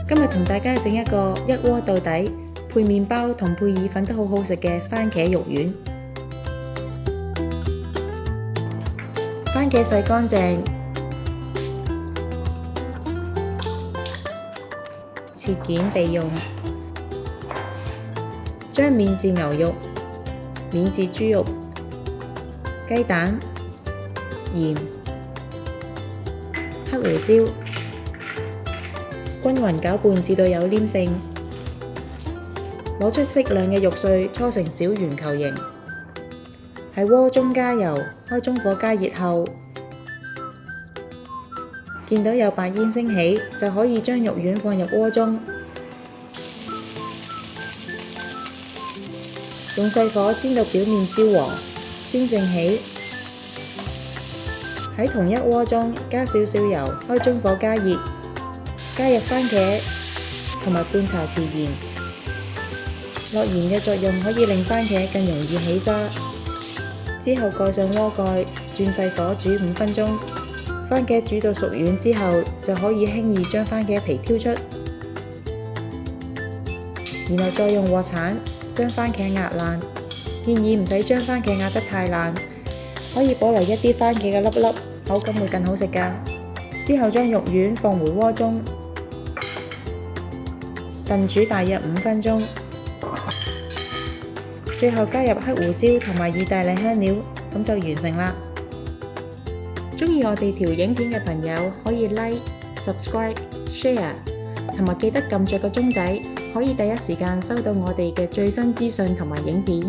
今日同大家整一個一鍋到底，配麵包同配意粉都好好食嘅番茄肉丸。番茄洗乾淨，切件備用。將免治牛肉、免治豬肉、雞蛋、鹽、黑胡椒均勻攪拌至到有黏性，攞出適量嘅肉碎搓成小圓球形。喺鍋中加油，開中火加熱後，見到有白煙升起，就可以將肉丸放入鍋中，用細火煎到表面焦黃，煎盛起。喺同一鍋中加少少油，開中火加熱，加入番茄同埋半茶匙鹽。落鹽嘅作用可以令番茄更容易起沙。之後蓋上鍋蓋，轉細火煮5分鐘。番茄煮到熟軟之後，就可以輕易將番茄皮挑出，然後再用鑊鏟將番茄壓爛。建議唔使將番茄壓得太爛，可以保留一啲番茄嘅粒粒，口感會更好食㗎。之後將肉丸放回鍋中，燉煮大約5分鐘。最後加入黑胡椒同埋意大利香料，咁就完成啦。鍾意我哋條影片嘅朋友可以 Like、Subscribe、Share， 同埋記得撳着個鐘仔，可以第一時間收到我哋嘅最新資訊同埋影片。